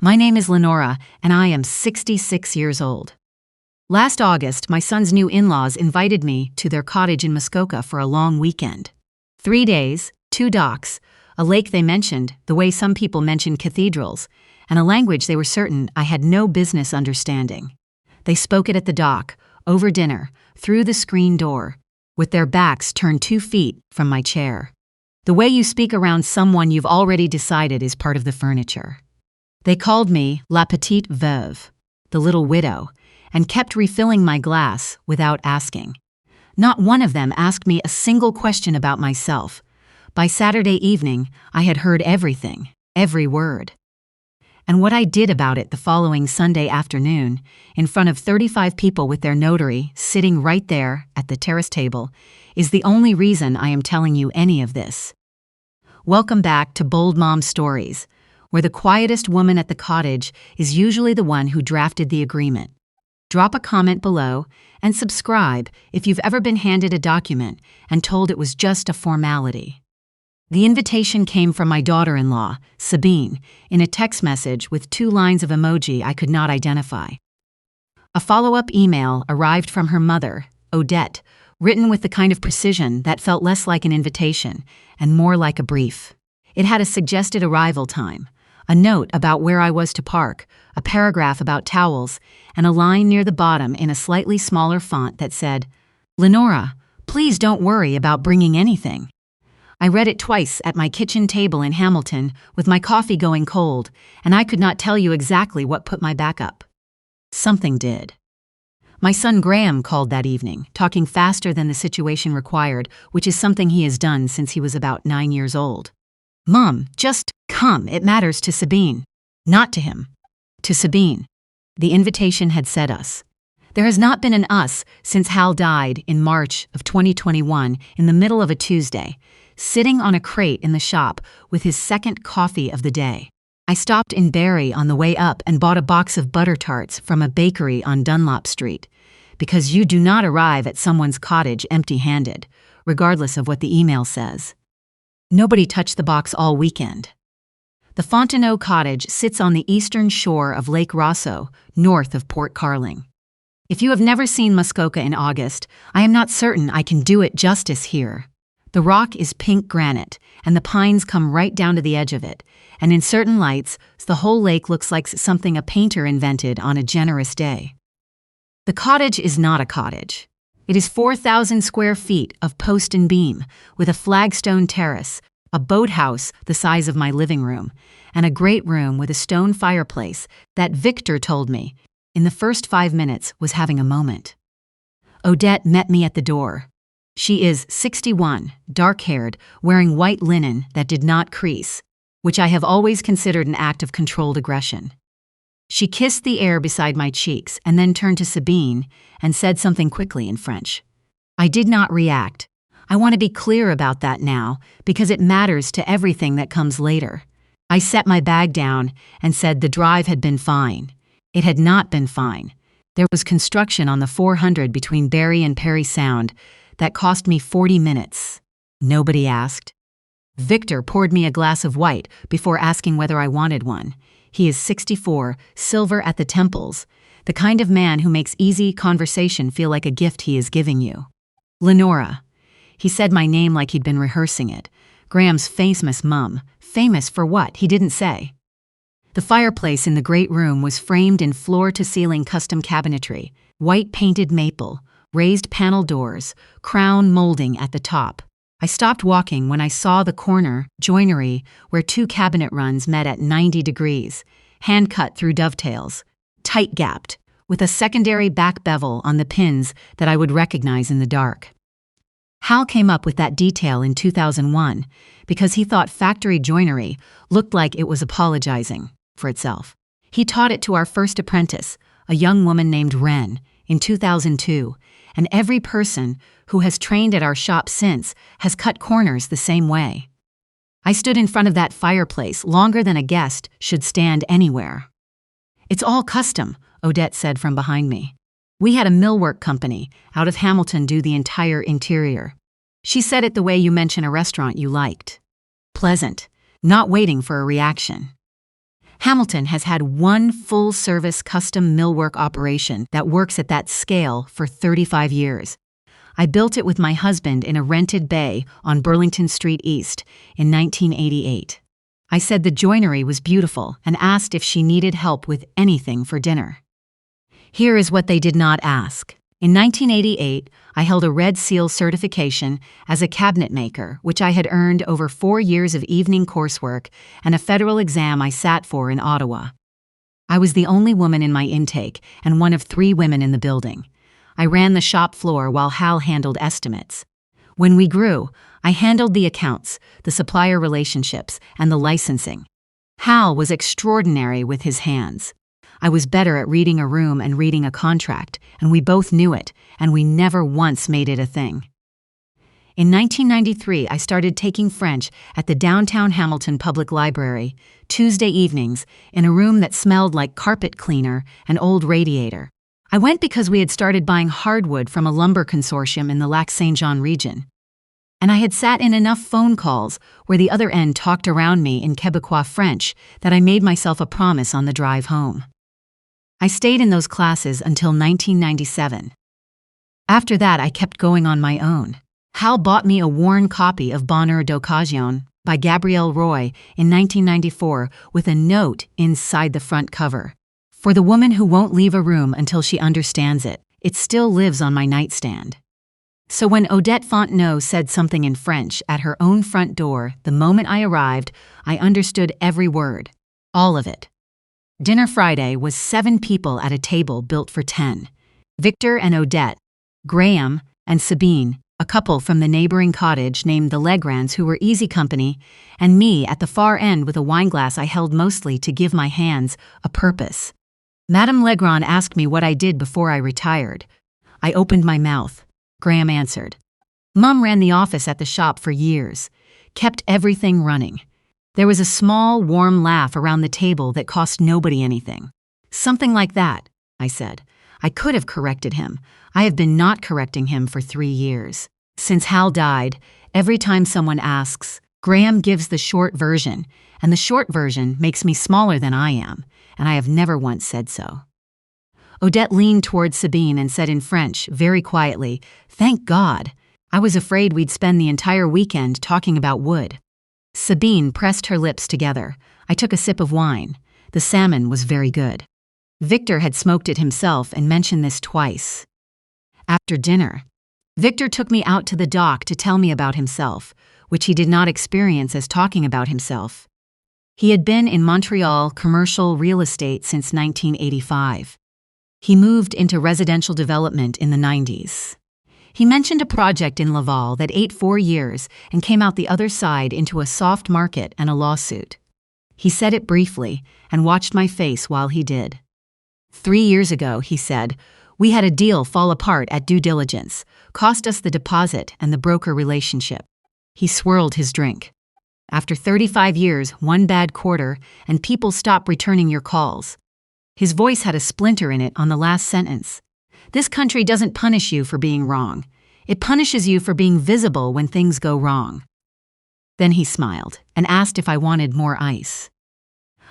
My name is Lenora, and I am 66 years old. Last August, my son's new in-laws invited me to their cottage in Muskoka for a long weekend. 3 days, 2 docks, a lake they mentioned the way some people mention cathedrals, and a language they were certain I had no business understanding. They spoke it at the dock, over dinner, through the screen door, with their backs turned 2 feet from my chair. The way you speak around someone you've already decided is part of the furniture. They called me La Petite Veuve, the little widow, and kept refilling my glass without asking. Not one of them asked me a single question about myself. By Saturday evening, I had heard everything, every word. And what I did about it the following Sunday afternoon, in front of 35 people with their notary sitting right there at the terrace table, is the only reason I am telling you any of this. Welcome back to Bold Mom Stories, where the quietest woman at the cottage is usually the one who drafted the agreement. Drop a comment below and subscribe if you've ever been handed a document and told it was just a formality. The invitation came from my daughter-in-law, Sabine, in a text message with 2 lines of emoji I could not identify. A follow-up email arrived from her mother, Odette, written with the kind of precision that felt less like an invitation and more like a brief. It had a suggested arrival time, a note about where I was to park, a paragraph about towels, and a line near the bottom in a slightly smaller font that said, "Lenora, please don't worry about bringing anything." I read it twice at my kitchen table in Hamilton with my coffee going cold, and I could not tell you exactly what put my back up. Something did. My son Graham called that evening, talking faster than the situation required, which is something he has done since he was about 9 years old. "Mom, just come, it matters to Sabine." Not to him. To Sabine. The invitation had said us. There has not been an us since Hal died in March of 2021 in the middle of a Tuesday, sitting on a crate in the shop with his second coffee of the day. I stopped in Barrie on the way up and bought a box of butter tarts from a bakery on Dunlop Street, because you do not arrive at someone's cottage empty-handed, regardless of what the email says. Nobody touched the box all weekend. The Fontenot Cottage sits on the eastern shore of Lake Rosso, north of Port Carling. If you have never seen Muskoka in August, I am not certain I can do it justice here. The rock is pink granite, and the pines come right down to the edge of it, and in certain lights, the whole lake looks like something a painter invented on a generous day. The cottage is not a cottage. It is 4,000 square feet of post and beam, with a flagstone terrace, a boathouse the size of my living room, and a great room with a stone fireplace that Victor told me, in the first 5 minutes, was having a moment. Odette met me at the door. She is 61, dark-haired, wearing white linen that did not crease, which I have always considered an act of controlled aggression. She kissed the air beside my cheeks and then turned to Sabine and said something quickly in French. I did not react. I want to be clear about that now because it matters to everything that comes later. I set my bag down and said the drive had been fine. It had not been fine. There was construction on the 400 between Barrie and Parry Sound that cost me 40 minutes. Nobody asked. Victor poured me a glass of white before asking whether I wanted one. He is 64, silver at the temples, the kind of man who makes easy conversation feel like a gift he is giving you. Lenora. He said my name like he'd been rehearsing it. Graham's famous mum. Famous for what, he didn't say. The fireplace in the great room was framed in floor-to-ceiling custom cabinetry, white painted maple, raised panel doors, crown molding at the top. I stopped walking when I saw the corner, joinery, where 2 cabinet runs met at 90 degrees, hand-cut through dovetails, tight-gapped, with a secondary back bevel on the pins that I would recognize in the dark. Hal came up with that detail in 2001 because he thought factory joinery looked like it was apologizing for itself. He taught it to our first apprentice, a young woman named Wren, in 2002, and every person who has trained at our shop since has cut corners the same way. I stood in front of that fireplace longer than a guest should stand anywhere. It's all custom, Odette said from behind me. We had a millwork company out of Hamilton do the entire interior. She said it the way you mention a restaurant you liked. Pleasant, not waiting for a reaction. Hamilton has had one full-service custom millwork operation that works at that scale for 35 years. I built it with my husband in a rented bay on Burlington Street East in 1988. I said the joinery was beautiful and asked if she needed help with anything for dinner. Here is what they did not ask. In 1988, I held a Red Seal certification as a cabinet maker, which I had earned over 4 years of evening coursework and a federal exam I sat for in Ottawa. I was the only woman in my intake and one of 3 women in the building. I ran the shop floor while Hal handled estimates. When we grew, I handled the accounts, the supplier relationships, and the licensing. Hal was extraordinary with his hands. I was better at reading a room and reading a contract, and we both knew it, and we never once made it a thing. In 1993, I started taking French at the downtown Hamilton Public Library, Tuesday evenings, in a room that smelled like carpet cleaner and old radiator. I went because we had started buying hardwood from a lumber consortium in the Lac-Saint-Jean region. And I had sat in enough phone calls where the other end talked around me in Quebecois French that I made myself a promise on the drive home. I stayed in those classes until 1997. After that, I kept going on my own. Hal bought me a worn copy of Bonheur d'Occasion by Gabrielle Roy in 1994 with a note inside the front cover. For the woman who won't leave a room until she understands it, it still lives on my nightstand. So when Odette Fontenot said something in French at her own front door the moment I arrived, I understood every word. All of it. Dinner Friday was 7 people at a table built for 10. Victor and Odette, Graham and Sabine, a couple from the neighboring cottage named the Legrands who were easy company, and me at the far end with a wineglass I held mostly to give my hands a purpose. Madame Legrand asked me what I did before I retired. I opened my mouth. Graham answered. Mum ran the office at the shop for years, kept everything running. There was a small, warm laugh around the table that cost nobody anything. Something like that, I said. I could have corrected him. I have been not correcting him for 3 years. Since Hal died, every time someone asks, Graham gives the short version, and the short version makes me smaller than I am, and I have never once said so. Odette leaned toward Sabine and said in French, very quietly, Thank God. I was afraid we'd spend the entire weekend talking about wood. Sabine pressed her lips together. I took a sip of wine. The salmon was very good. Victor had smoked it himself and mentioned this twice. After dinner, Victor took me out to the dock to tell me about himself, which he did not experience as talking about himself. He had been in Montreal commercial real estate since 1985. He moved into residential development in the 90s. He mentioned a project in Laval that ate 4 years and came out the other side into a soft market and a lawsuit. He said it briefly and watched my face while he did. 3 years ago, he said, we had a deal fall apart at due diligence, cost us the deposit and the broker relationship. He swirled his drink. After 35 years, 1 bad quarter, and people stop returning your calls. His voice had a splinter in it on the last sentence. This country doesn't punish you for being wrong. It punishes you for being visible when things go wrong. Then he smiled and asked if I wanted more ice.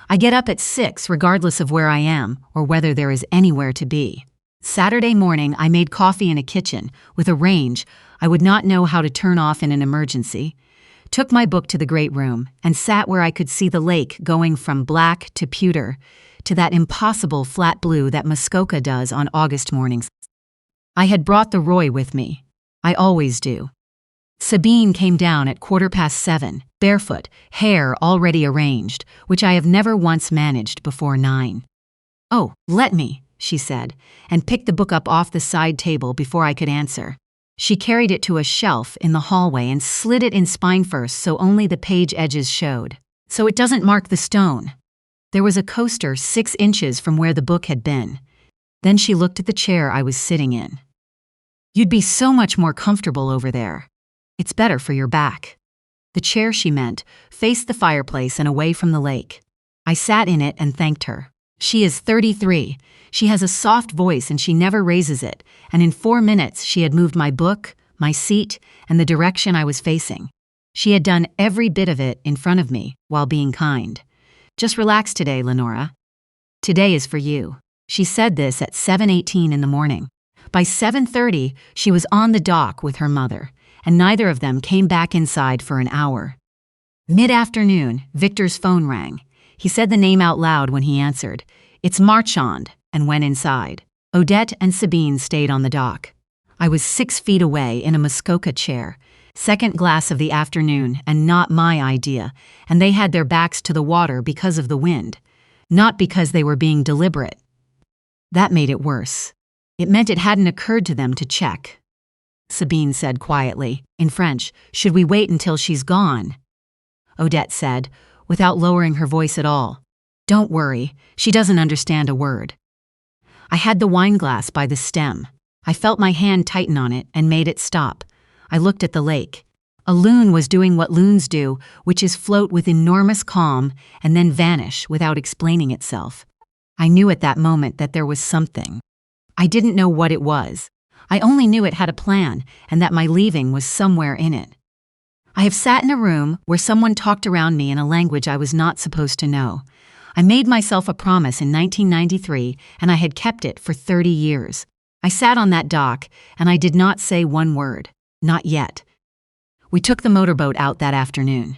I get up at 6 regardless of where I am or whether there is anywhere to be. Saturday morning, I made coffee in a kitchen with a range I would not know how to turn off in an emergency, took my book to the great room, and sat where I could see the lake going from black to pewter, to that impossible flat blue that Muskoka does on August mornings. I had brought the Roy with me. I always do. Sabine came down at 7:15, barefoot, hair already arranged, which I have never once managed before 9. Oh, let me, she said, and picked the book up off the side table before I could answer. She carried it to a shelf in the hallway and slid it in spine first so only the page edges showed. So it doesn't mark the stone. There was a coaster 6 inches from where the book had been. Then she looked at the chair I was sitting in. You'd be so much more comfortable over there. It's better for your back. The chair, she meant, faced the fireplace and away from the lake. I sat in it and thanked her. She is 33. She has a soft voice and she never raises it, and in 4 minutes she had moved my book, my seat, and the direction I was facing. She had done every bit of it in front of me while being kind. Just relax today, Lenora. Today is for you. She said this at 7:18 in the morning. By 7:30, she was on the dock with her mother, and neither of them came back inside for an hour. Mid-afternoon, Victor's phone rang. He said the name out loud when he answered. It's Marchand, and went inside. Odette and Sabine stayed on the dock. I was 6 feet away in a Muskoka chair, second glass of the afternoon and not my idea, and they had their backs to the water because of the wind, not because they were being deliberate. That made it worse. It meant it hadn't occurred to them to check. Sabine said quietly, in French, "Should we wait until she's gone?" Odette said, without lowering her voice at all, "Don't worry, she doesn't understand a word." I had the wine glass by the stem. I felt my hand tighten on it and made it stop. I looked at the lake. A loon was doing what loons do, which is float with enormous calm and then vanish without explaining itself. I knew at that moment that there was something. I didn't know what it was. I only knew it had a plan and that my leaving was somewhere in it. I have sat in a room where someone talked around me in a language I was not supposed to know. I made myself a promise in 1993, and I had kept it for 30 years. I sat on that dock, and I did not say one word. Not yet. We took the motorboat out that afternoon.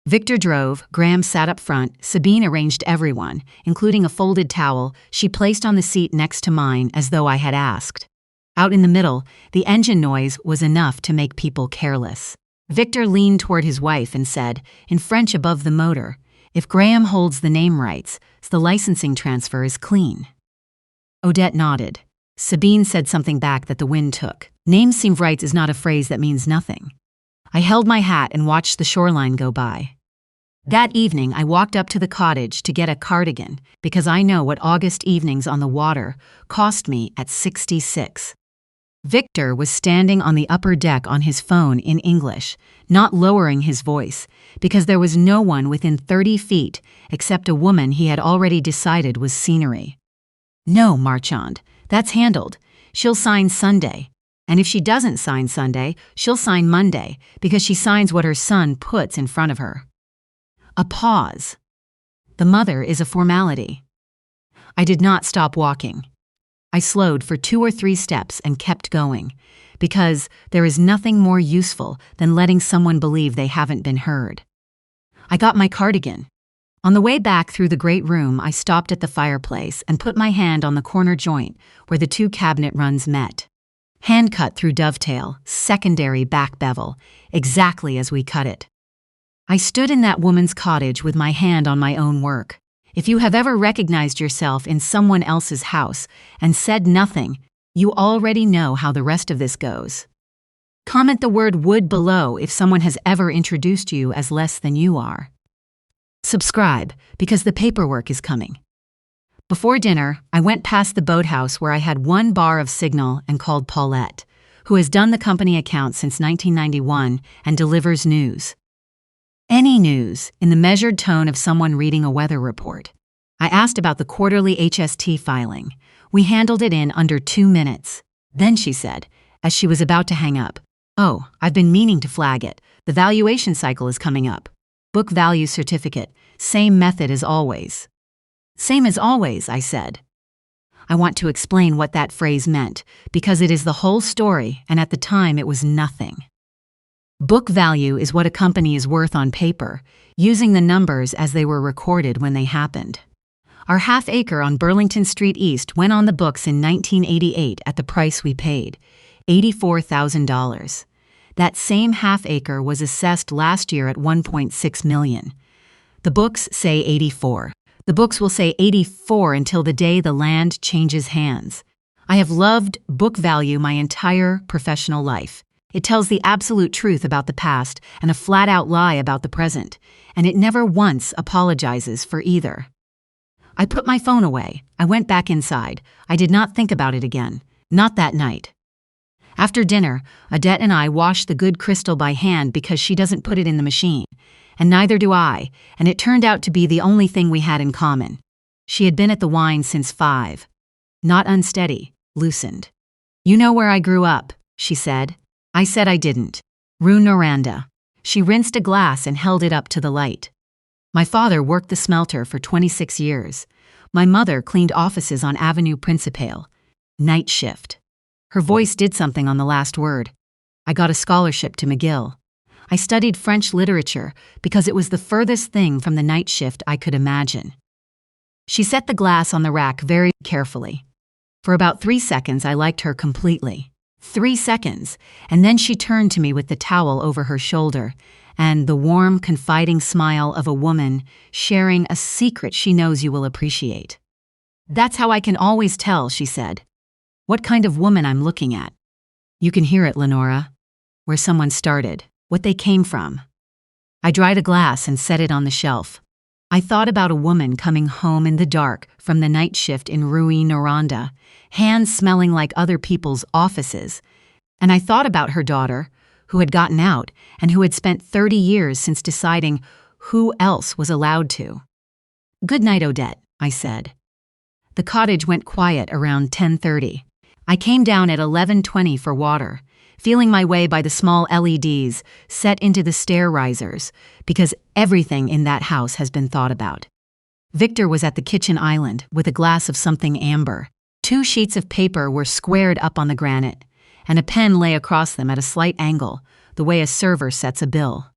Victor drove, Graham sat up front, Sabine arranged everyone, including a folded towel, she placed on the seat next to mine as though I had asked. Out in the middle, the engine noise was enough to make people careless. Victor leaned toward his wife and said, in French above the motor, "If Graham holds the name rights, the licensing transfer is clean." Odette nodded. Sabine said something back that the wind took. Name seem rights is not a phrase that means nothing. I held my hat and watched the shoreline go by. That evening, I walked up to the cottage to get a cardigan because I know what August evenings on the water cost me at 66. Victor was standing on the upper deck on his phone in English, not lowering his voice, because there was no one within 30 feet except a woman he had already decided was scenery. "No, Marchand, that's handled. She'll sign Sunday. And if she doesn't sign Sunday, she'll sign Monday, because she signs what her son puts in front of her." A pause. The mother is a formality. I did not stop walking. I slowed for 2 or 3 steps and kept going, because there is nothing more useful than letting someone believe they haven't been heard. I got my cardigan. On the way back through the great room, I stopped at the fireplace and put my hand on the corner joint where the 2 cabinet runs met. Hand cut through dovetail, secondary back bevel, exactly as we cut it. I stood in that woman's cottage with my hand on my own work. If you have ever recognized yourself in someone else's house and said nothing, you already know how the rest of this goes. Comment the word "would" below if someone has ever introduced you as less than you are. Subscribe, because the paperwork is coming. Before dinner, I went past the boathouse where I had 1 bar of signal and called Paulette, who has done the company account since 1991 and delivers news. Any news, in the measured tone of someone reading a weather report. I asked about the quarterly HST filing. We handled it in under 2 minutes. Then she said, as she was about to hang up, "Oh, I've been meaning to flag it. The valuation cycle is coming up. Book value certificate, same method as always." "Same as always," I said. I want to explain what that phrase meant, because it is the whole story, and at the time it was nothing. Book value is what a company is worth on paper, using the numbers as they were recorded when they happened. Our half-acre on Burlington Street East went on the books in 1988 at the price we paid, $84,000. That same half-acre was assessed last year at $1.6 million. The books say 84. The books will say 84 until the day the land changes hands. I have loved book value my entire professional life. It tells the absolute truth about the past and a flat-out lie about the present, and it never once apologizes for either. I put my phone away. I went back inside. I did not think about it again. Not that night. After dinner, Odette and I washed the good crystal by hand because she doesn't put it in the machine, and neither do I, and it turned out to be the only thing we had in common. She had been at the wine since 5. Not unsteady, loosened. "You know where I grew up," she said. I said I didn't. "Rue Noranda." She rinsed a glass and held it up to the light. My father worked the smelter for 26 years. My mother cleaned offices on Avenue Principale. Night shift. Her voice did something on the last word. I got a scholarship to McGill. I studied French literature because it was the furthest thing from the night shift I could imagine. She set the glass on the rack very carefully. For about 3 seconds, I liked her completely. 3 seconds, and then she turned to me with the towel over her shoulder and the warm, confiding smile of a woman sharing a secret she knows you will appreciate. "That's how I can always tell," she said, "what kind of woman I'm looking at. You can hear it, Lenora, where someone started, what they came from." I dried a glass and set it on the shelf. I thought about a woman coming home in the dark from the night shift in Rouyn-Noranda, hands smelling like other people's offices. And I thought about her daughter, who had gotten out and who had spent 30 years since deciding who else was allowed to. "Good night, Odette," I said. The cottage went quiet around 10:30. I came down at 11:20 for water, feeling my way by the small LEDs set into the stair risers, because everything in that house has been thought about. Victor was at the kitchen island with a glass of something amber. 2 sheets of paper were squared up on the granite, and a pen lay across them at a slight angle, the way a server sets a bill.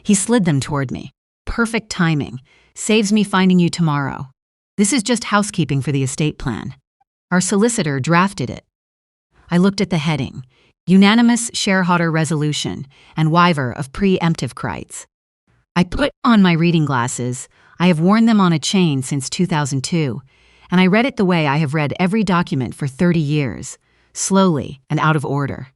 He slid them toward me. "Perfect timing. Saves me finding you tomorrow. This is just housekeeping for the estate plan. Our solicitor drafted it." I looked at the heading, Unanimous Shareholder Resolution and Waiver of Preemptive Rights. I put on my reading glasses. I have worn them on a chain since 2002, and I read it the way I have read every document for 30 years, slowly and out of order.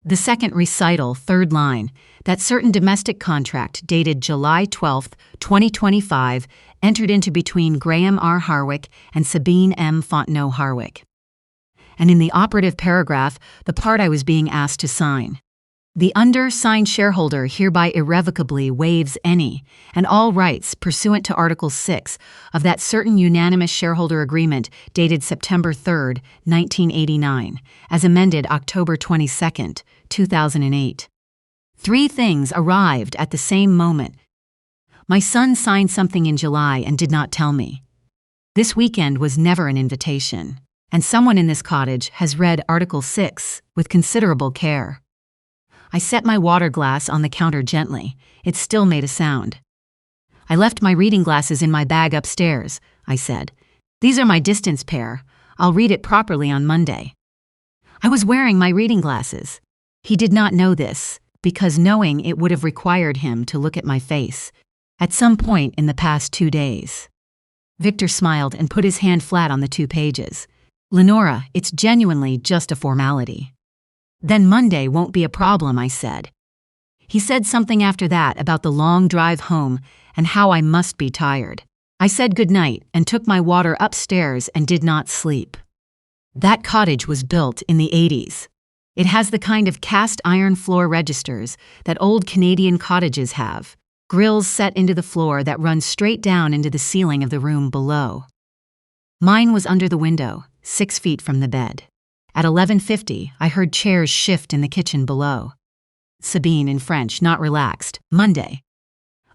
The second recital, third line, that certain domestic contract dated July 12, 2025, entered into between Graham R. Harwick and Sabine M. Fontenot Harwick. And in the operative paragraph, the part I was being asked to sign. "The undersigned shareholder hereby irrevocably waives any and all rights pursuant to Article 6 of that certain unanimous shareholder agreement dated September 3, 1989, as amended October 22, 2008. 3 things arrived at the same moment. My son signed something in July and did not tell me. This weekend was never an invitation, and someone in this cottage has read Article 6 with considerable care." I set my water glass on the counter gently. It still made a sound. "I left my reading glasses in my bag upstairs," I said. "These are my distance pair. I'll read it properly on Monday." I was wearing my reading glasses. He did not know this, because knowing it would have required him to look at my face at some point in the past 2 days. Victor smiled and put his hand flat on the 2 pages. "Lenora, it's genuinely just a formality." "Then Monday won't be a problem," I said. He said something after that about the long drive home and how I must be tired. I said goodnight and took my water upstairs and did not sleep. That cottage was built in the 80s. It has the kind of cast iron floor registers that old Canadian cottages have, grills set into the floor that run straight down into the ceiling of the room below. Mine was under the window, 6 feet from the bed. At 11:50, I heard chairs shift in the kitchen below. Sabine in French, not relaxed. "Monday."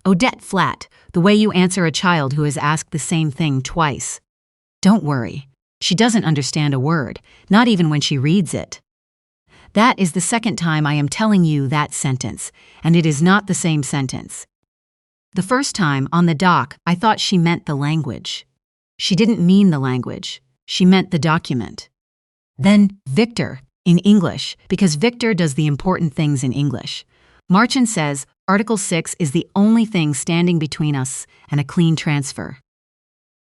"Odette flat, the way you answer a child who has asked the same thing twice. Don't worry. She doesn't understand a word, not even when she reads it." That is the second time I am telling you that sentence, and it is not the same sentence. The first time, on the dock, I thought she meant the language. She didn't mean the language. She meant the document. Then, Victor, in English, because Victor does the important things in English. Marchand says, Article 6 is the only thing standing between us and a clean transfer.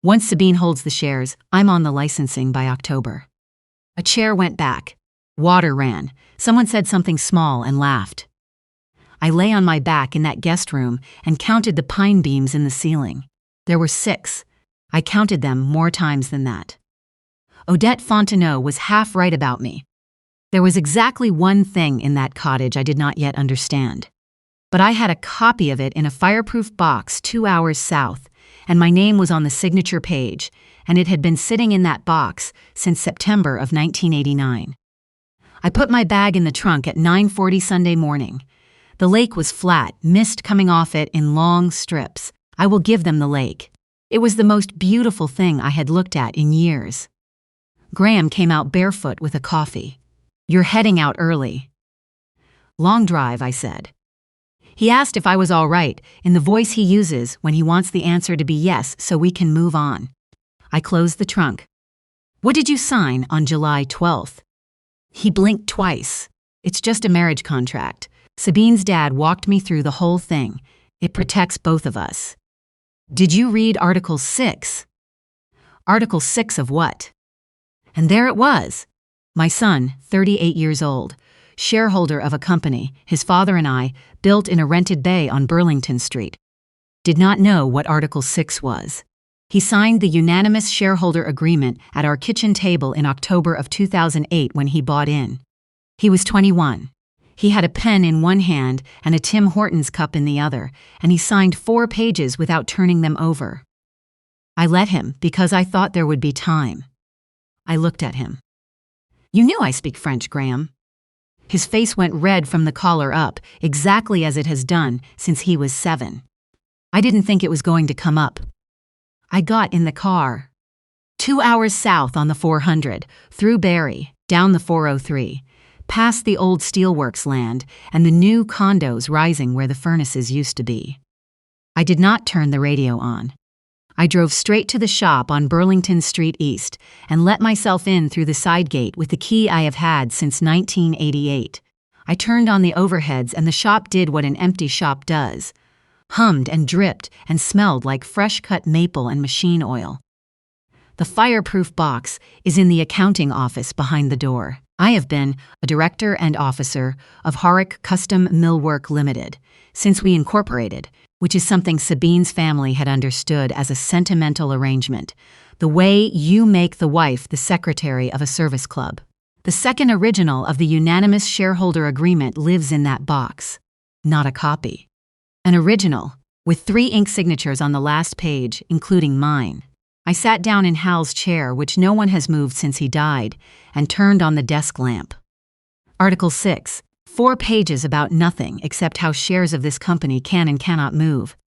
Once Sabine holds the shares, I'm on the licensing by October. A chair went back. Water ran. Someone said something small and laughed. I lay on my back in that guest room and counted the pine beams in the ceiling. There were 6. I counted them more times than that. Odette Fontenot was half right about me. There was exactly one thing in that cottage I did not yet understand. But I had a copy of it in a fireproof box 2 hours south, and my name was on the signature page, and it had been sitting in that box since September of 1989. I put my bag in the trunk at 9:40 Sunday morning. The lake was flat, mist coming off it in long strips. I will give them the lake. It was the most beautiful thing I had looked at in years. Graham came out barefoot with a coffee. You're heading out early. Long drive, I said. He asked if I was all right, in the voice he uses when he wants the answer to be yes so we can move on. I closed the trunk. What did you sign on July 12th? He blinked twice. It's just a marriage contract. Sabine's dad walked me through the whole thing. It protects both of us. Did you read Article 6? Article 6 of what? And there it was. My son, 38 years old, shareholder of a company his father and I built in a rented bay on Burlington Street, did not know what Article 6 was. He signed the unanimous shareholder agreement at our kitchen table in October of 2008 when he bought in. He was 21. He had a pen in one hand and a Tim Hortons cup in the other, and he signed 4 pages without turning them over. I let him because I thought there would be time. I looked at him. You knew I speak French, Graham. His face went red from the collar up, exactly as it has done since he was 7. I didn't think it was going to come up. I got in the car. 2 hours south on the 400, through Barrie, down the 403, past the old steelworks land and the new condos rising where the furnaces used to be. I did not turn the radio on. I drove straight to the shop on Burlington Street East and let myself in through the side gate with the key I have had since 1988. I turned on the overheads and the shop did what an empty shop does. Hummed and dripped and smelled like fresh-cut maple and machine oil. The fireproof box is in the accounting office behind the door. I have been a director and officer of Harick Custom Millwork Limited since we incorporated, which is something Sabine's family had understood as a sentimental arrangement, the way you make the wife the secretary of a service club. The second original of the unanimous shareholder agreement lives in that box, not a copy. An original, with 3 ink signatures on the last page, including mine. I sat down in Hal's chair, which no one has moved since he died, and turned on the desk lamp. Article 6. 4 pages about nothing except how shares of this company can and cannot move.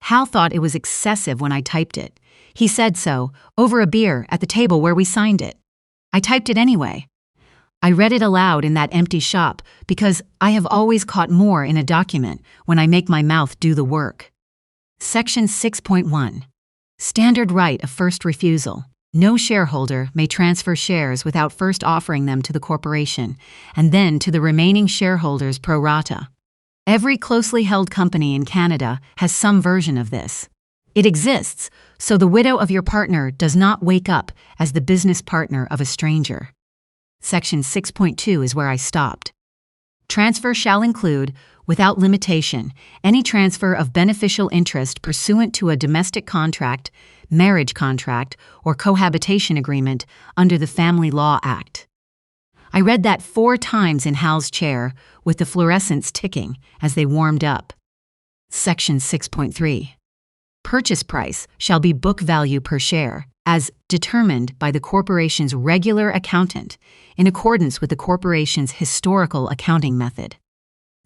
Hal thought it was excessive when I typed it. He said so, over a beer at the table where we signed it. I typed it anyway. I read it aloud in that empty shop because I have always caught more in a document when I make my mouth do the work. Section 6.1. Standard right of first refusal. No shareholder may transfer shares without first offering them to the corporation, and then to the remaining shareholders pro rata. Every closely held company in Canada has some version of this. It exists, so the widow of your partner does not wake up as the business partner of a stranger. Section 6.2 is where I stopped. Transfer shall include, without limitation, any transfer of beneficial interest pursuant to a domestic contract, marriage contract, or cohabitation agreement under the Family Law Act. I read that 4 times in Hal's chair, with the fluorescents ticking as they warmed up. Section 6.3. Purchase price shall be book value per share, as determined by the corporation's regular accountant, in accordance with the corporation's historical accounting method.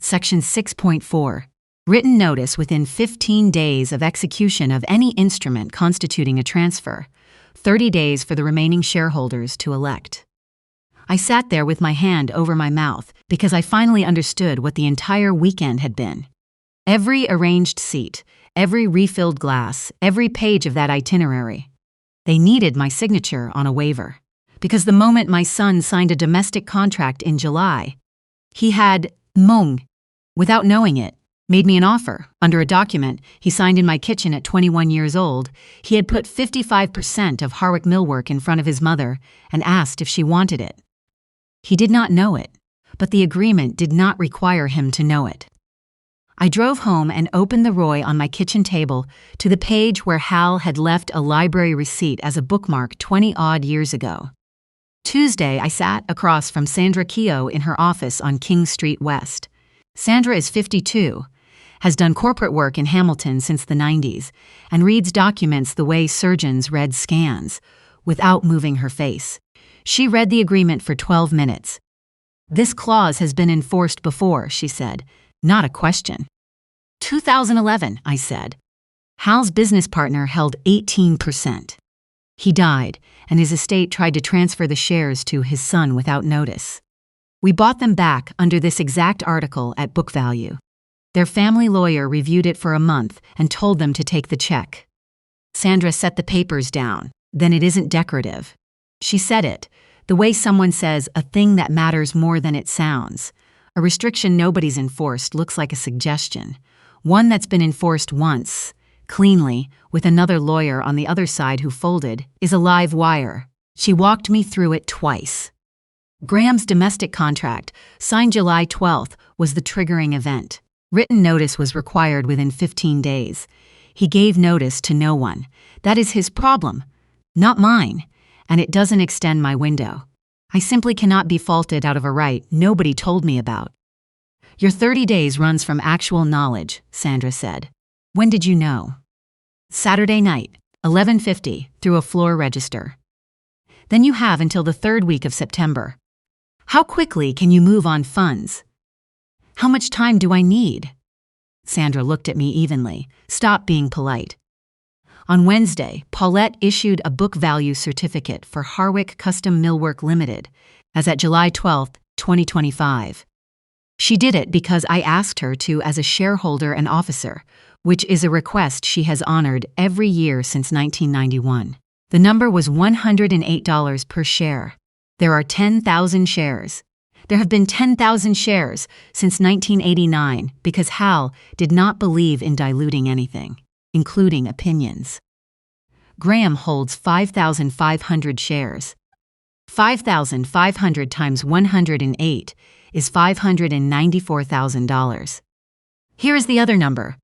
Section 6.4. Written notice within 15 days of execution of any instrument constituting a transfer, 30 days for the remaining shareholders to elect. I sat there with my hand over my mouth because I finally understood what the entire weekend had been. Every arranged seat, every refilled glass, every page of that itinerary. They needed my signature on a waiver, because the moment my son signed a domestic contract in July, he had, without knowing it, made me an offer. Under a document he signed in my kitchen at 21 years old, he had put 55% of Harick Millwork in front of his mother and asked if she wanted it. He did not know it, but the agreement did not require him to know it. I drove home and opened the Roy on my kitchen table to the page where Hal had left a library receipt as a bookmark 20-odd years ago. Tuesday, I sat across from Sandra Keogh in her office on King Street West. Sandra is 52, has done corporate work in Hamilton since the 90s, and reads documents the way surgeons read scans, without moving her face. She read the agreement for 12 minutes. This clause has been enforced before, she said. Not a question. 2011, I said. Hal's business partner held 18%. He died, and his estate tried to transfer the shares to his son without notice. We bought them back under this exact article at book value. Their family lawyer reviewed it for a month and told them to take the check. Sandra set the papers down. Then it isn't decorative. She said it, the way someone says a thing that matters more than it sounds. A restriction nobody's enforced looks like a suggestion. One that's been enforced once, cleanly, with another lawyer on the other side who folded, is a live wire. She walked me through it twice. Graham's domestic contract, signed July 12th, was the triggering event. Written notice was required within 15 days. He gave notice to no one. That is his problem, not mine, and it doesn't extend my window. I simply cannot be faulted out of a right nobody told me about. Your 30 days runs from actual knowledge, Sandra said. When did you know? Saturday night, 11:50, through a floor register. Then you have until the 3rd week of September. How quickly can you move on funds? How much time do I need? Sandra looked at me evenly. Stop being polite. On Wednesday, Paulette issued a book value certificate for Harwick Custom Millwork Limited, as at July 12, 2025. She did it because I asked her to as a shareholder and officer, which is a request she has honored every year since 1991. The number was $108 per share. There are 10,000 shares. There have been 10,000 shares since 1989 because Hal did not believe in diluting anything, including opinions. Graham holds 5,500 shares. 5,500 times 108 is $594,000. Here is the other number.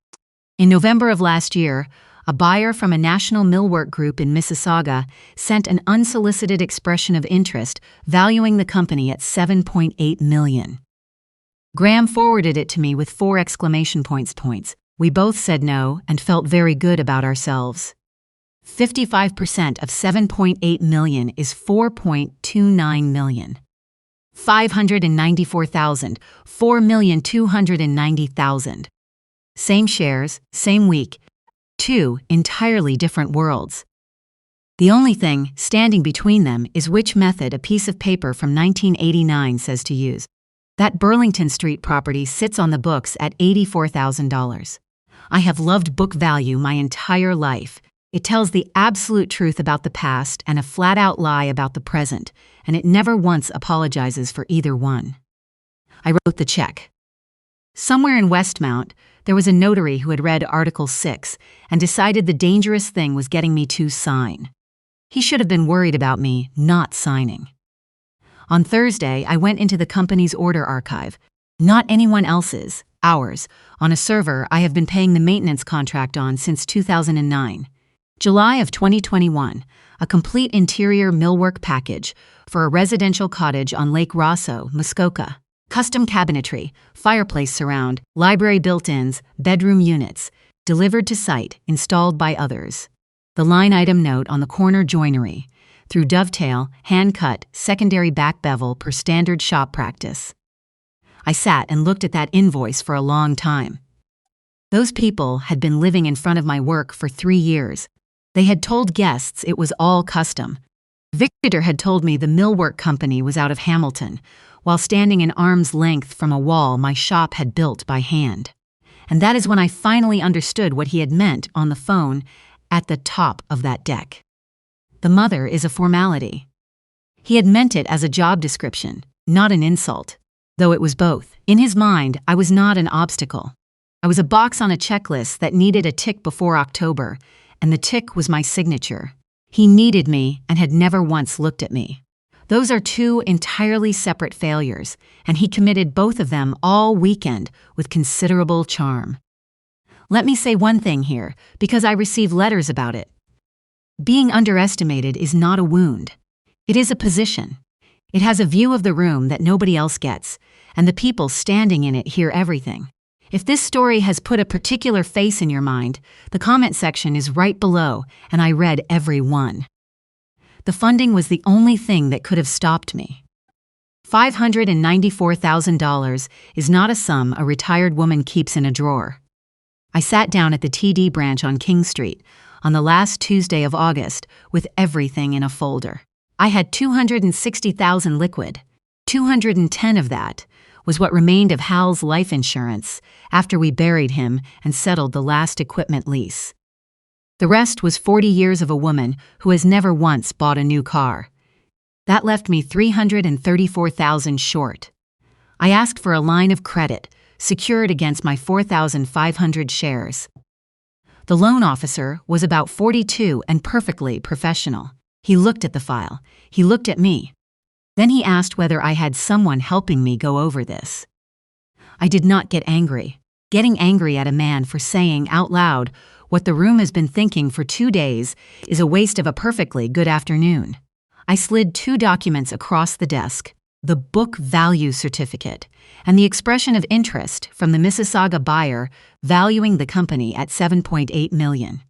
In November of last year, a buyer from a national millwork group in Mississauga sent an unsolicited expression of interest valuing the company at $7.8 million. Graham forwarded it to me with 4 exclamation points. We both said no and felt very good about ourselves. 55% of $7.8 million is $4.29 million. 594,000, $4,290,000. Same shares, same week. 2 entirely different worlds. The only thing standing between them is which method a piece of paper from 1989 says to use. That Burlington Street property sits on the books at $84,000. I have loved book value my entire life. It tells the absolute truth about the past and a flat-out lie about the present, and it never once apologizes for either one. I wrote the check. Somewhere in Westmount, there was a notary who had read Article 6 and decided the dangerous thing was getting me to sign. He should have been worried about me not signing. On Thursday, I went into the company's order archive, not anyone else's, ours, on a server I have been paying the maintenance contract on since 2009. July of 2021, a complete interior millwork package for a residential cottage on Lake Rosso, Muskoka. Custom cabinetry, fireplace surround, library built-ins, bedroom units, delivered to site, installed by others. The line item note on the corner joinery, through dovetail, hand-cut, secondary back bevel per standard shop practice. I sat and looked at that invoice for a long time. Those people had been living in front of my work for 3 years. They had told guests it was all custom. Victor had told me the millwork company was out of Hamilton, while standing an arm's length from a wall my shop had built by hand. And that is when I finally understood what he had meant on the phone at the top of that deck. The mother is a formality. He had meant it as a job description, not an insult, though it was both. In his mind, I was not an obstacle. I was a box on a checklist that needed a tick before October, and the tick was my signature. He needed me and had never once looked at me. Those are 2 entirely separate failures, and he committed both of them all weekend with considerable charm. Let me say one thing here, because I receive letters about it. Being underestimated is not a wound. It is a position. It has a view of the room that nobody else gets, and the people standing in it hear everything. If this story has put a particular face in your mind, the comment section is right below, and I read every one. The funding was the only thing that could have stopped me. $594,000 is not a sum a retired woman keeps in a drawer. I sat down at the TD branch on King Street on the last Tuesday of August with everything in a folder. I had $260,000 liquid. 210 of that was what remained of Hal's life insurance after we buried him and settled the last equipment lease. The rest was 40 years of a woman who has never once bought a new car. That left me $334,000 short. I asked for a line of credit secured against my 4,500 shares. The loan officer was about 42 and perfectly professional. He looked at the file. He looked at me. Then he asked whether I had someone helping me go over this. I did not get angry. Getting angry at a man for saying out loud what the room has been thinking for 2 days is a waste of a perfectly good afternoon. I slid 2 documents across the desk, the book value certificate and the expression of interest from the Mississauga buyer valuing the company at $7.8 million.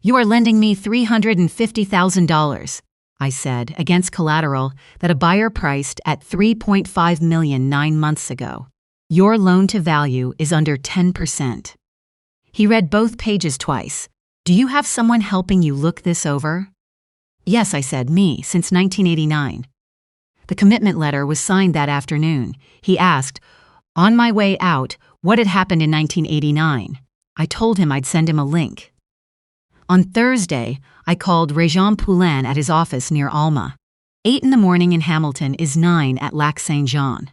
"You are lending me $350,000, I said, against collateral that a buyer priced at $3.5 million 9 months ago. Your loan-to-value is under 10%. He read both pages twice. "Do you have someone helping you look this over?" "Yes," I said, "me, since 1989. The commitment letter was signed that afternoon. He asked, on my way out, what had happened in 1989. I told him I'd send him a link. On Thursday, I called Réjean Poulin at his office near Alma. 8 in the morning in Hamilton is 9 at Lac Saint-Jean.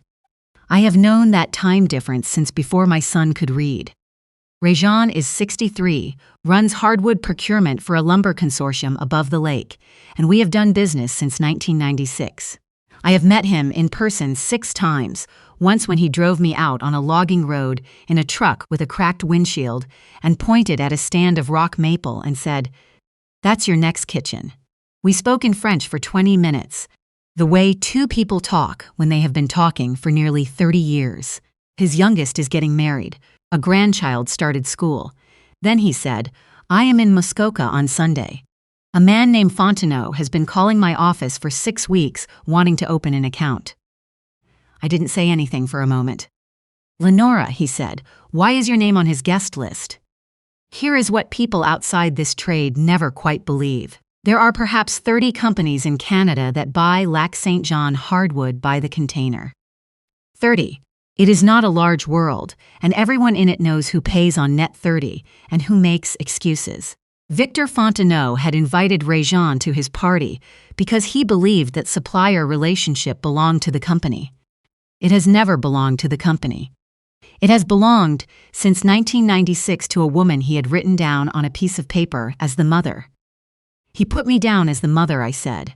I have known that time difference since before my son could read. Réjean is 63, runs hardwood procurement for a lumber consortium above the lake, and we have done business since 1996. I have met him in person 6 times, once when he drove me out on a logging road in a truck with a cracked windshield and pointed at a stand of rock maple and said, "That's your next kitchen." We spoke in French for 20 minutes, the way 2 people talk when they have been talking for nearly 30 years. His youngest is getting married. A grandchild started school. Then he said, "I am in Muskoka on Sunday. A man named Fontenot has been calling my office for 6 weeks wanting to open an account." I didn't say anything for a moment. "Lenora," he said, "why is your name on his guest list?" Here is what people outside this trade never quite believe. There are perhaps 30 companies in Canada that buy Lac Saint-Jean hardwood by the container. 30. It is not a large world, and everyone in it knows who pays on net 30 and who makes excuses. Victor Fontenot had invited Réjean to his party because he believed that supplier relationship belonged to the company. It has never belonged to the company. It has belonged since 1996 to a woman he had written down on a piece of paper as the mother. "He put me down as the mother," I said.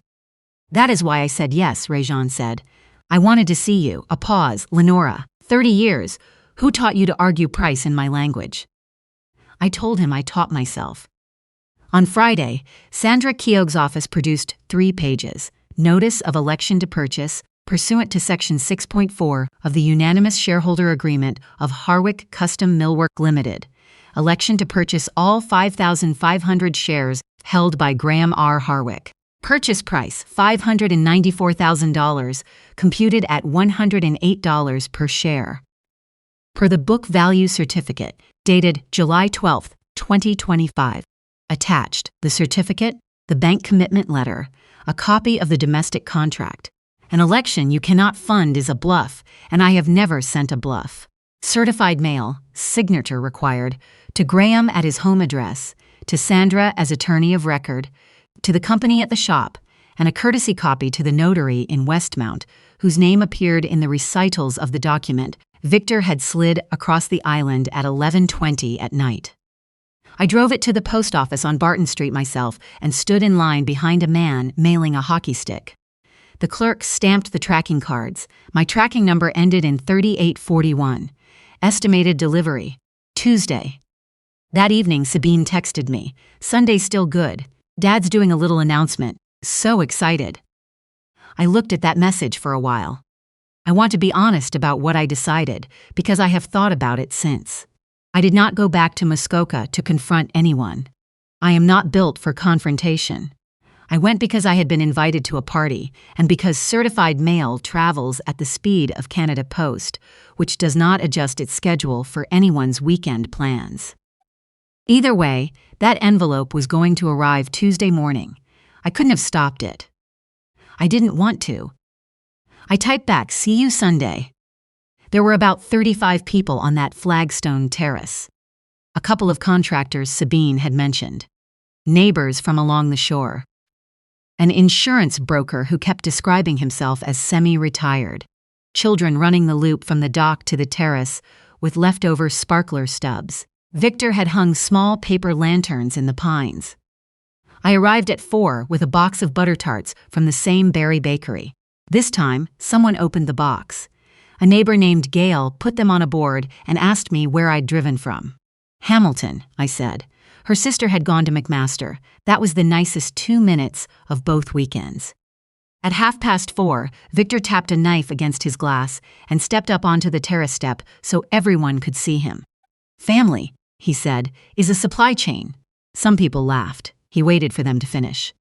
"That is why I said yes," Réjean said. "I wanted to see you." A pause. "Lenora, 30 years. Who taught you to argue price in my language?" I told him I taught myself. On Friday, Sandra Keogh's office produced 3 pages, Notice of Election to Purchase, pursuant to Section 6.4 of the Unanimous Shareholder Agreement of Harwick Custom Millwork Limited, election to purchase all 5,500 shares held by Graham R. Harwick. Purchase price $594,000, computed at $108 per share. Per the book value certificate, dated July 12, 2025. Attached, the certificate, the bank commitment letter, a copy of the domestic contract. An election you cannot fund is a bluff, and I have never sent a bluff. Certified mail, signature required, to Graham at his home address, to Sandra as attorney of record, to the company at the shop, and a courtesy copy to the notary in Westmount, whose name appeared in the recitals of the document Victor had slid across the island at 11:20 at night. I drove it to the post office on Barton Street myself and stood in line behind a man mailing a hockey stick. The clerk stamped the tracking cards. My tracking number ended in 3841. Estimated delivery, Tuesday. That evening, Sabine texted me, "Sunday's still good. Dad's doing a little announcement. So excited." I looked at that message for a while. I want to be honest about what I decided, because I have thought about it since. I did not go back to Muskoka to confront anyone. I am not built for confrontation. I went because I had been invited to a party, and because certified mail travels at the speed of Canada Post, which does not adjust its schedule for anyone's weekend plans. Either way, that envelope was going to arrive Tuesday morning. I couldn't have stopped it. I didn't want to. I typed back, "See you Sunday." There were about 35 people on that flagstone terrace. A couple of contractors Sabine had mentioned. Neighbors from along the shore. An insurance broker who kept describing himself as semi-retired. Children running the loop from the dock to the terrace with leftover sparkler stubs. Victor had hung small paper lanterns in the pines. I arrived at 4 with a box of butter tarts from the same berry bakery. This time, someone opened the box. A neighbor named Gail put them on a board and asked me where I'd driven from. Hamilton, I said. Her sister had gone to McMaster. That was the nicest 2 minutes of both weekends. At 4:30, Victor tapped a knife against his glass and stepped up onto the terrace step so everyone could see him. "Family," he said, "is a supply chain." Some people laughed. He waited for them to finish.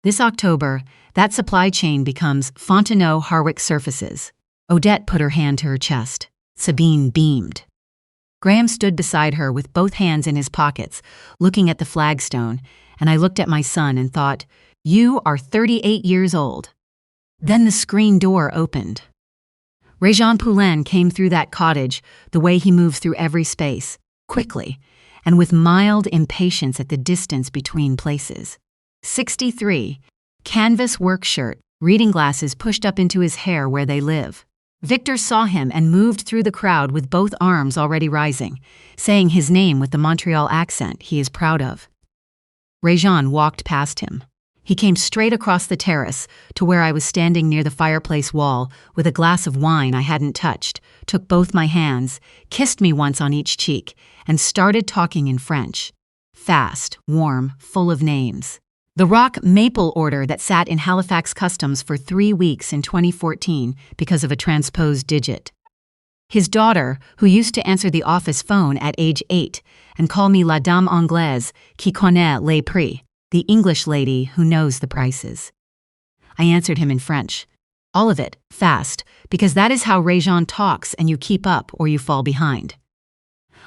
This October, that supply chain becomes Fontenot Harwick Surfaces. Odette put her hand to her chest. Sabine beamed. Graham stood beside her with both hands in his pockets, looking at the flagstone, and I looked at my son and thought, "You are 38 years old." Then the screen door opened. Réjean Poulain came through that cottage the way he moves through every space, quickly, and with mild impatience at the distance between places. 63, canvas work shirt, reading glasses pushed up into his hair where they live. Victor saw him and moved through the crowd with both arms already rising, saying his name with the Montreal accent he is proud of. Réjean walked past him. He came straight across the terrace to where I was standing near the fireplace wall with a glass of wine I hadn't touched, took both my hands, kissed me once on each cheek, and started talking in French. Fast, warm, full of names. The rock maple order that sat in Halifax Customs for 3 weeks in 2014 because of a transposed digit. His daughter, who used to answer the office phone at age 8 and call me la dame anglaise qui connaît les prix, the English lady who knows the prices. I answered him in French. All of it, fast, because that is how Réjean talks and you keep up or you fall behind.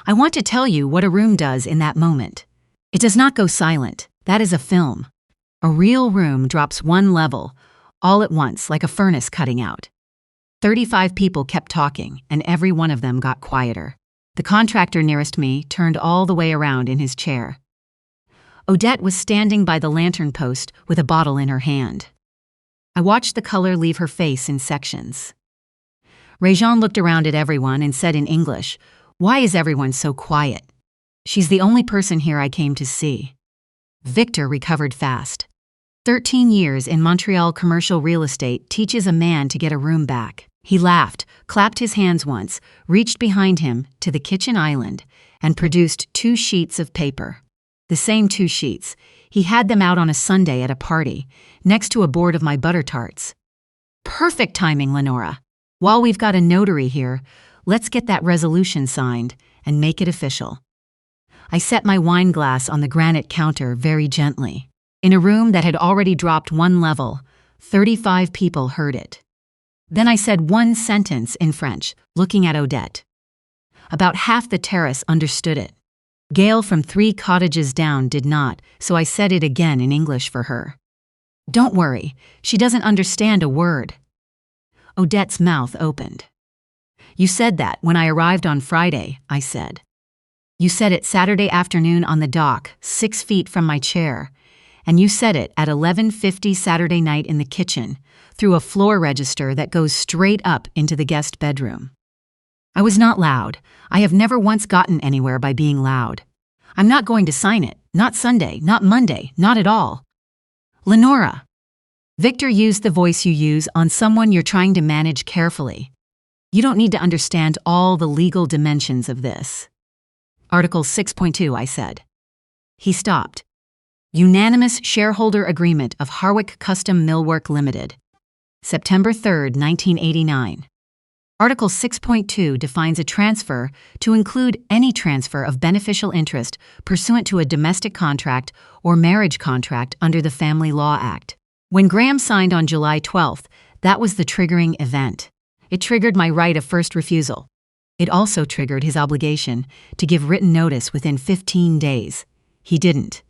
I want to tell you what a room does in that moment. It does not go silent. That is a film. A real room drops 1 level, all at once, like a furnace cutting out. 35 people kept talking, and every one of them got quieter. The contractor nearest me turned all the way around in his chair. Odette was standing by the lantern post with a bottle in her hand. I watched the color leave her face in sections. Réjean looked around at everyone and said in English, "Why is everyone so quiet? She's the only person here I came to see." Victor recovered fast. 13 years in Montreal commercial real estate teaches a man to get a room back. He laughed, clapped his hands once, reached behind him to the kitchen island, and produced 2 sheets of paper. The same 2 sheets. He had them out on a Sunday at a party, next to a board of my butter tarts. Perfect timing, Lenora. While we've got a notary here, let's get that resolution signed and make it official. I set my wine glass on the granite counter very gently. In a room that had already dropped 1 level, 35 people heard it. Then I said 1 sentence in French, looking at Odette. About half the terrace understood it. Gail from 3 cottages down did not, so I said it again in English for her. "Don't worry, she doesn't understand a word." Odette's mouth opened. "You said that when I arrived on Friday," I said. "You said it Saturday afternoon on the dock, 6 feet from my chair. And you said it at 11:50 Saturday night in the kitchen, through a floor register that goes straight up into the guest bedroom." I was not loud. I have never once gotten anywhere by being loud. I'm not going to sign it. Not Sunday, not Monday, not at all. "Lenora." Victor used the voice you use on someone you're trying to manage carefully. "You don't need to understand all the legal dimensions of this." Article 6.2, I said. He stopped. Unanimous Shareholder Agreement of Harwick Custom Millwork Limited. September 3, 1989. Article 6.2 defines a transfer to include any transfer of beneficial interest pursuant to a domestic contract or marriage contract under the Family Law Act. When Graham signed on July 12th, that was the triggering event. It triggered my right of first refusal. It also triggered his obligation to give written notice within 15 days. He didn't.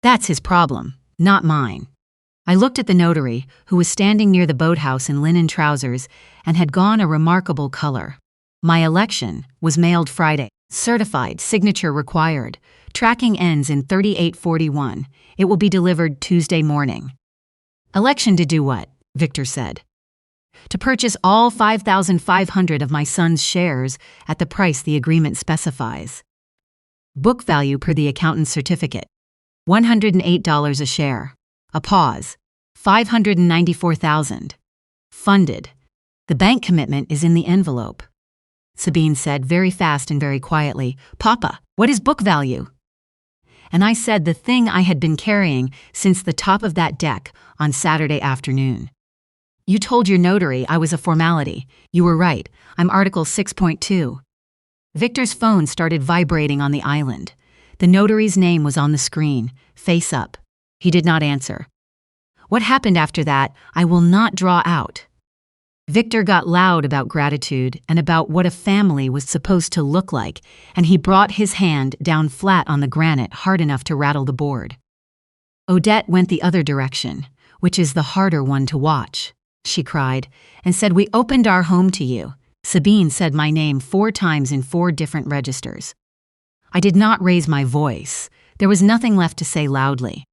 That's his problem, not mine. I looked at the notary, who was standing near the boathouse in linen trousers and had gone a remarkable color. My election was mailed Friday. Certified, signature required. Tracking ends in 3841. It will be delivered Tuesday morning. Election to do what? Victor said. To purchase all 5,500 of my son's shares at the price the agreement specifies. Book value per the accountant's certificate. $108 a share. A pause. $594,000. Funded. The bank commitment is in the envelope. Sabine said very fast and very quietly, "Papa, what is book value?" And I said the thing I had been carrying since the top of that deck on Saturday afternoon. You told your notary I was a formality. You were right. I'm Article 6.2. Victor's phone started vibrating on the island. The notary's name was on the screen, face up. He did not answer. What happened after that, I will not draw out. Victor got loud about gratitude and about what a family was supposed to look like, and he brought his hand down flat on the granite hard enough to rattle the board. Odette went the other direction, which is the harder one to watch, she cried, and said, "We opened our home to you." Sabine said my name 4 times in 4 different registers. I did not raise my voice. There was nothing left to say loudly.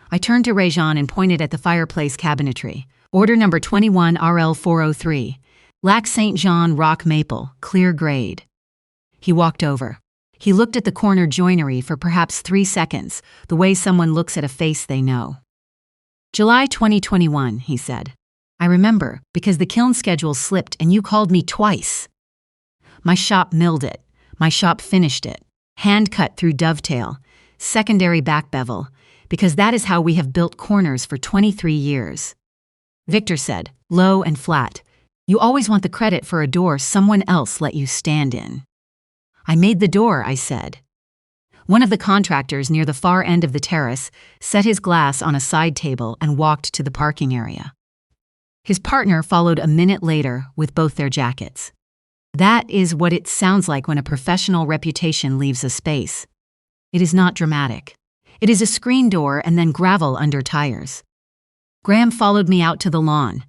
I turned to Réjean and pointed at the fireplace cabinetry. Order number 21 RL 403. Lac Saint Jean rock maple, clear grade. He walked over. He looked at the corner joinery for perhaps 3 seconds, the way someone looks at a face they know. July 2021, he said. I remember, because the kiln schedule slipped and you called me twice. My shop milled it. My shop finished it. Hand cut through dovetail, secondary back bevel, because that is how we have built corners for 23 years. Victor said, low and flat, "You always want the credit for a door someone else let you stand in." "I made the door," I said. One of the contractors near the far end of the terrace set his glass on a side table and walked to the parking area. His partner followed a minute later with both their jackets. That is what it sounds like when a professional reputation leaves a space. It is not dramatic. It is a screen door and then gravel under tires. Graham followed me out to the lawn.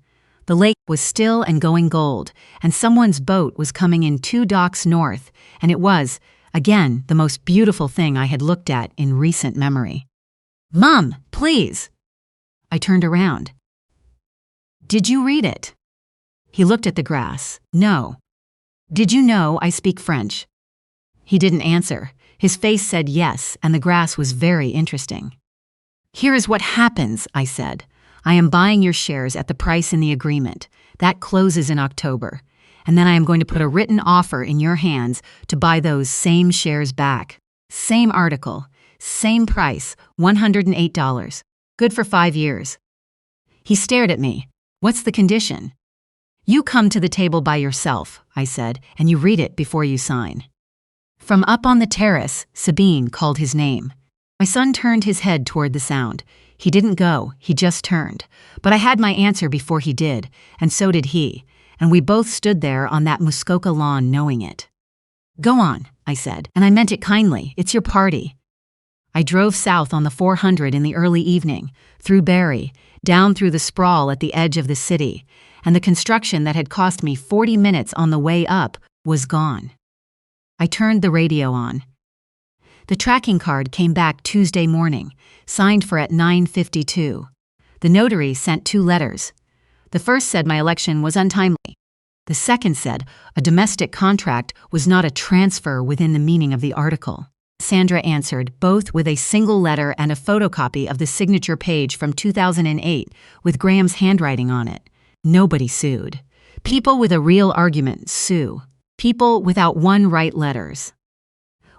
The lake was still and going gold, and someone's boat was coming in 2 docks north, and it was, again, the most beautiful thing I had looked at in recent memory. "Mom, please!" I turned around. "Did you read it?" He looked at the grass. "No." "Did you know I speak French?" He didn't answer. His face said yes, and the grass was very interesting. "Here is what happens," I said. "I am buying your shares at the price in the agreement. That closes in October. And then I am going to put a written offer in your hands to buy those same shares back. Same article, same price, $108. Good for 5 years. He stared at me. "What's the condition?" "You come to the table by yourself," I said, "and you read it before you sign." From up on the terrace, Sabine called his name. My son turned his head toward the sound. He didn't go, he just turned. But I had my answer before he did, and so did he, and we both stood there on that Muskoka lawn knowing it. "Go on," I said, and I meant it kindly. "It's your party." I drove south on the 400 in the early evening, through Barrie, down through the sprawl at the edge of the city, and the construction that had cost me 40 minutes on the way up was gone. I turned the radio on. The tracking card came back Tuesday morning, signed for at 9:52. The notary sent 2 letters. The first said my election was untimely. The second said a domestic contract was not a transfer within the meaning of the article. Sandra answered, both with a single letter and a photocopy of the signature page from 2008 with Graham's handwriting on it. Nobody sued. People with a real argument sue. People without one write letters.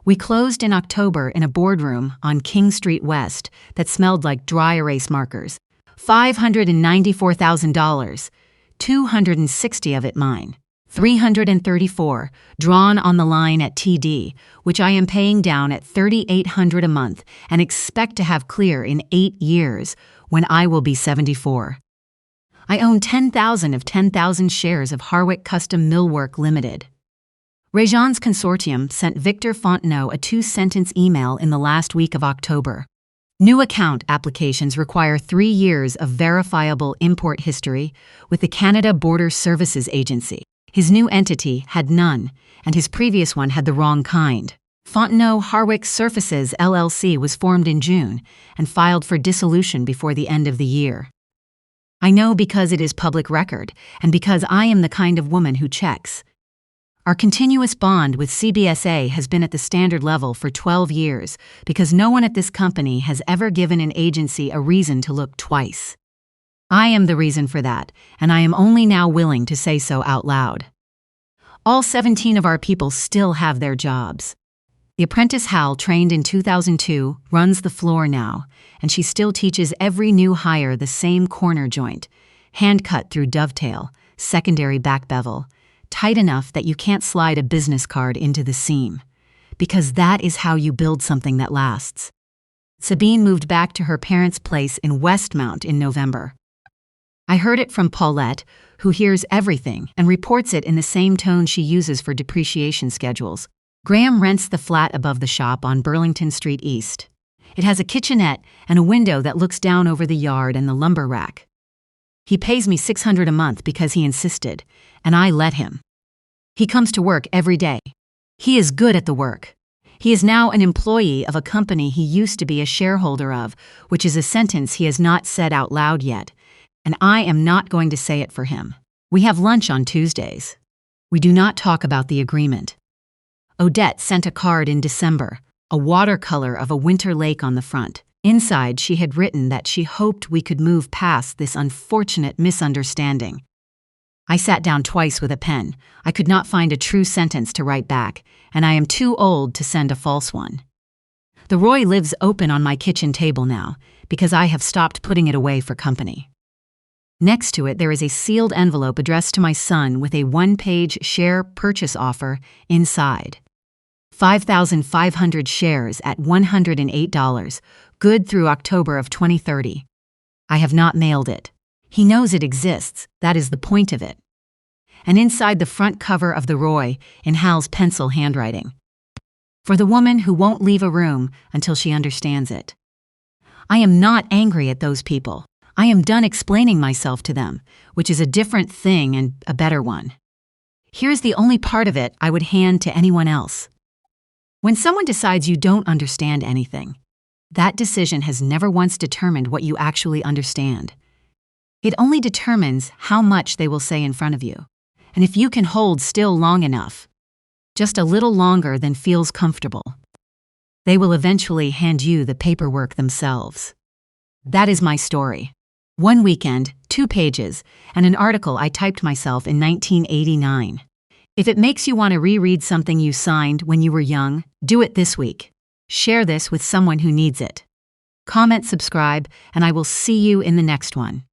We closed in October in a boardroom on King Street West that smelled like dry erase markers. $594,000, 260 of it mine. 334 drawn on the line at TD, which I am paying down at $3,800 a month and expect to have clear in 8 years when I will be 74. I own 10,000 of 10,000 shares of Harwick Custom Millwork Limited. Régions Consortium sent Victor Fontenot a 2-sentence email in the last week of October. New account applications require 3 years of verifiable import history with the Canada Border Services Agency. His new entity had none, and his previous one had the wrong kind. Fontenot Harwick Surfaces LLC was formed in June and filed for dissolution before the end of the year. I know because it is public record, and because I am the kind of woman who checks. Our continuous bond with CBSA has been at the standard level for 12 years because no one at this company has ever given an agency a reason to look twice. I am the reason for that, and I am only now willing to say so out loud. All 17 of our people still have their jobs. The apprentice Hal, trained in 2002, runs the floor now, and she still teaches every new hire the same corner joint, hand cut through dovetail, secondary back bevel, tight enough that you can't slide a business card into the seam, because that is how you build something that lasts. Sabine moved back to her parents' place in Westmount in November. I heard it from Paulette, who hears everything and reports it in the same tone she uses for depreciation schedules. Graham rents the flat above the shop on Burlington Street East. It has a kitchenette and a window that looks down over the yard and the lumber rack. He pays me $600 a month because he insisted, and I let him. He comes to work every day. He is good at the work. He is now an employee of a company he used to be a shareholder of, which is a sentence he has not said out loud yet, and I am not going to say it for him. We have lunch on Tuesdays. We do not talk about the agreement. Odette sent a card in December, a watercolor of a winter lake on the front. Inside, she had written that she hoped we could move past this unfortunate misunderstanding. I sat down twice with a pen. I could not find a true sentence to write back, and I am too old to send a false one. The Roy lives open on my kitchen table now, because I have stopped putting it away for company. Next to it, there is a sealed envelope addressed to my son with a 1-page share purchase offer inside. 5,500 shares at $108, good through October of 2030. I have not mailed it. He knows it exists, that is the point of it. And inside the front cover of the Roy, in Hal's pencil handwriting. For the woman who won't leave a room until she understands it. I am not angry at those people. I am done explaining myself to them, which is a different thing and a better one. Here's the only part of it I would hand to anyone else. When someone decides you don't understand anything, that decision has never once determined what you actually understand. It only determines how much they will say in front of you, and if you can hold still long enough, just a little longer than feels comfortable, they will eventually hand you the paperwork themselves. That is my story. 1 weekend, 2 pages, and an article I typed myself in 1989. If it makes you want to reread something you signed when you were young, do it this week. Share this with someone who needs it. Comment, subscribe, and I will see you in the next one.